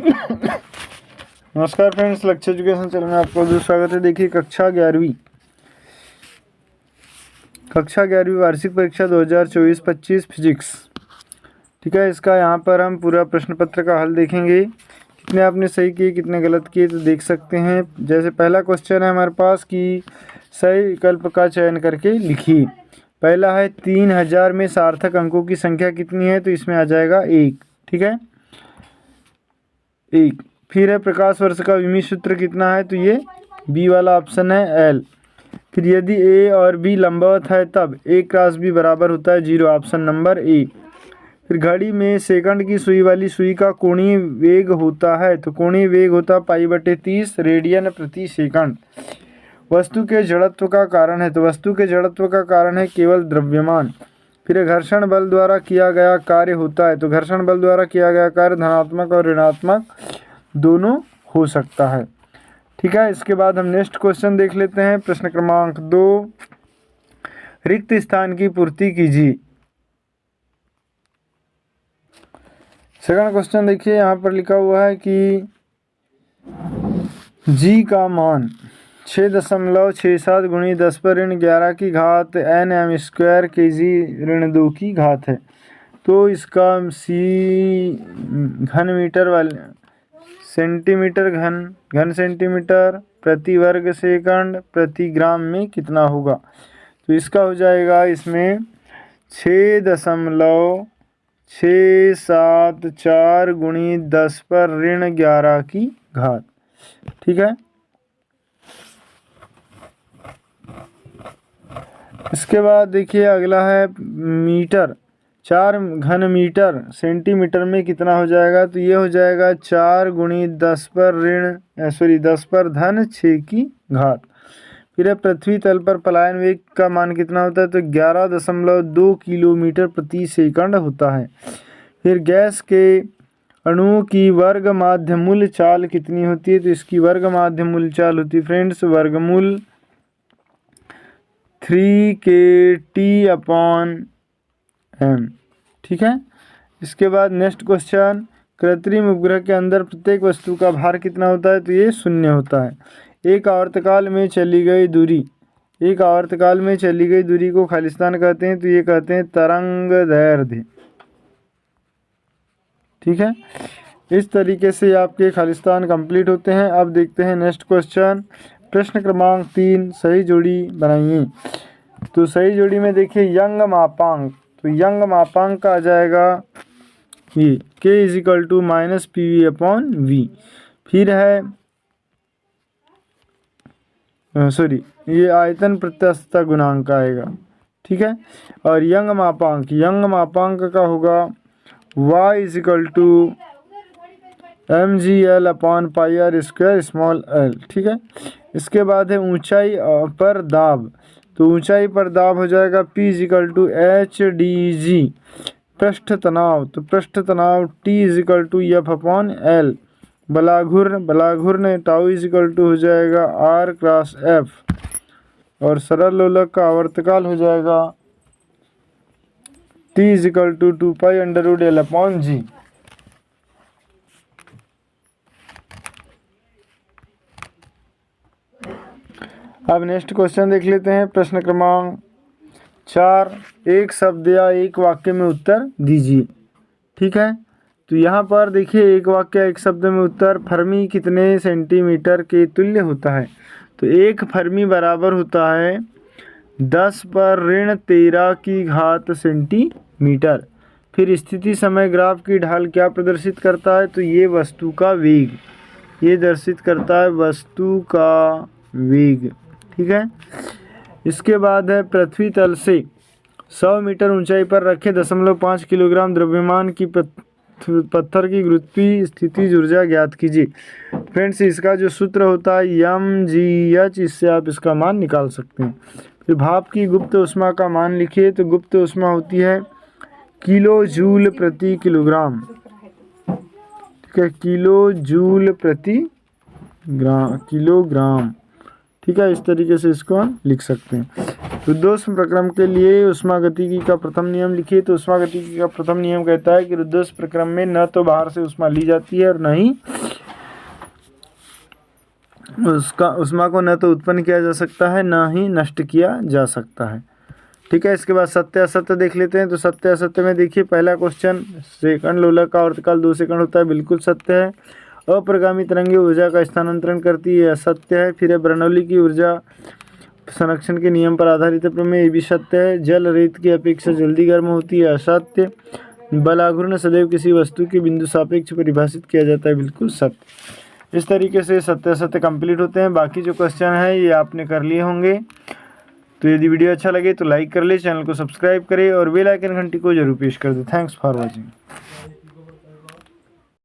नमस्कार फ्रेंड्स, लक्ष्य education channel में आपका बहुत स्वागत है। देखिए कक्षा 11वीं वार्षिक परीक्षा 2024-25 फिजिक्स, ठीक है। इसका यहाँ पर हम पूरा प्रश्न पत्र का हल देखेंगे। कितने आपने सही किए, कितने गलत किए, तो देख सकते हैं। जैसे पहला क्वेश्चन है हमारे पास कि सही विकल्प का चयन करके लिखिए। पहला है 3000 में सार्थक अंकों की संख्या कितनी है, तो इसमें आ जाएगा 1, ठीक है, 1। फिर है प्रकाश वर्ष का विमी सूत्र कितना है, तो ये बी वाला ऑप्शन है एल। फिर यदि ए और बी लंबवत है तब ए क्रॉस बी बराबर होता है 0, ऑप्शन नंबर ए। फिर घड़ी में सेकंड की सुई वाली सुई का कोणीय वेग होता है, तो कोणीय वेग होता है π/30 रेडियन प्रति सेकंड। वस्तु के जड़त्व का कारण है, तो वस्तु के जड़त्व का कारण है केवल द्रव्यमान। फिर घर्षण बल द्वारा किया गया कार्य होता है, तो घर्षण बल द्वारा किया गया कार्य धनात्मक और ऋणात्मक दोनों हो सकता है, ठीक है। इसके बाद हम नेक्स्ट क्वेश्चन देख लेते हैं। प्रश्न क्रमांक 2, रिक्त स्थान की पूर्ति कीजिए। सेकंड क्वेश्चन देखिए, यहाँ पर लिखा हुआ है कि जी का मान 6.67 × 10⁻11 की घात nm² kg-2 की घात है। तो इसका सी घन मीटर वाले सेंटीमीटर घन सेंटीमीटर प्रति वर्ग सेकंड प्रति ग्राम में कितना होगा, तो इसका हो जाएगा इसमें 6.674 × 10⁻11 की घात, ठीक है। इसके बाद देखिए अगला है मीटर, 4 घन मीटर सेंटीमीटर में कितना हो जाएगा, तो ये हो जाएगा 4 × 10⁻6 की घात। फिर है पृथ्वी तल पर पलायन वेग का मान कितना होता है, तो 11.2 किलोमीटर प्रति सेकंड होता है। फिर गैस के अणुओं की वर्ग माध्य मूल चाल कितनी होती है, तो इसकी वर्ग माध्य मूल चाल होती है फ्रेंड्स वर्गमूल 3kT/m, ठीक है। इसके बाद नेक्स्ट क्वेश्चन, कृत्रिम उपग्रह के अंदर प्रत्येक वस्तु का भार कितना होता है, तो ये 0 होता है। एक आवर्तकाल में चली गई दूरी को खालिस्तान कहते हैं, तो ये कहते हैं तरंगदैर्ध्य, ठीक है। इस तरीके से आपके खालिस्तान कंप्लीट होते हैं। अब देखते हैं नेक्स्ट क्वेश्चन। प्रश्न क्रमांक 3, सही जोड़ी बनाइए। तो सही जोड़ी में देखिए यंग मापांक, तो यंग मापांक का आ जाएगा ये k = -pv/v। फिर है ये आयतन प्रत्यास्थता गुणांक आएगा, ठीक है। और यंग मापांक का होगा y = mgl/πr² स्मॉल l, ठीक है। इसके बाद है ऊंचाई पर दाब, तो ऊंचाई पर दाब हो जाएगा P = HDG। पृष्ठ तनाव, तो पृष्ठ तनाव T = F/L। बलाघूर्ण टाउ हो जाएगा R×F। और सरल लोलक का आवर्तकाल हो जाएगा T = 2π√L/G। अब नेक्स्ट क्वेश्चन देख लेते हैं। प्रश्न क्रमांक 4, एक शब्द या एक वाक्य में उत्तर दीजिए, ठीक है। तो यहाँ पर देखिए एक वाक्य एक शब्द में उत्तर, फर्मी कितने सेंटीमीटर के तुल्य होता है, तो एक फर्मी बराबर होता है 10⁻13 की घात सेंटीमीटर। फिर स्थिति समय ग्राफ की ढाल क्या प्रदर्शित करता है, तो ये वस्तु का वेग, ये दर्शित करता है वस्तु का वेग, ठीक है। इसके बाद है पृथ्वी तल से 100 मीटर ऊंचाई पर रखे 0.5 किलोग्राम द्रव्यमान की पत्थर की गुरुत्वीय स्थितिज ऊर्जा ज्ञात कीजिए। फ्रेंड्स इसका जो सूत्र होता है mgh, इससे आप इसका मान निकाल सकते हैं। फिर भाप की गुप्त ऊष्मा का मान लिखिए, तो गुप्त ऊष्मा होती है किलो जूल प्रति किलोग्राम, ठीक है, किलो जूल प्रति किलोग्राम, ठीक है। इस तरीके से इसको हम लिख सकते हैं। रुद्धोष्म प्रक्रम के लिए ऊष्मागतिकी का प्रथम नियम लिखिए। तो ऊष्मागतिकी का प्रथम नियम कहता है कि रुद्धोष्म प्रक्रम में न तो बाहर से ऊष्मा ली जाती है और न ही उसका ऊष्मा को न तो उत्पन्न किया जा सकता है न ही नष्ट किया जा सकता है। ठीक है, इसके बाद सत्य असत्य देख लेते हैं। तो सत्य असत्य में देखिए, पहला क्वेश्चन, सेकंड लोलक का आवर्तकाल 2 सेकंड होता है, बिल्कुल सत्य है। अप्रगामी तरंगे ऊर्जा का स्थानांतरण करती है, असत्य है। फिर है बर्नौली की ऊर्जा संरक्षण के नियम पर आधारित है प्रमेय, ये भी सत्य है। जल रेत की अपेक्षा जल्दी गर्म होती है, असत्य। बल आघूर्ण सदैव किसी वस्तु के बिंदु सापेक्ष परिभाषित किया जाता है, बिल्कुल सत्य। इस तरीके से सत्य असत्य कंप्लीट होते हैं। बाकी जो क्वेश्चन है ये आपने कर लिए होंगे। तो यदि वीडियो अच्छा लगे तो लाइक कर ले, चैनल को सब्सक्राइब करें और बेल आइकन घंटी को जरूर प्रेस कर दें। Thanks for watching.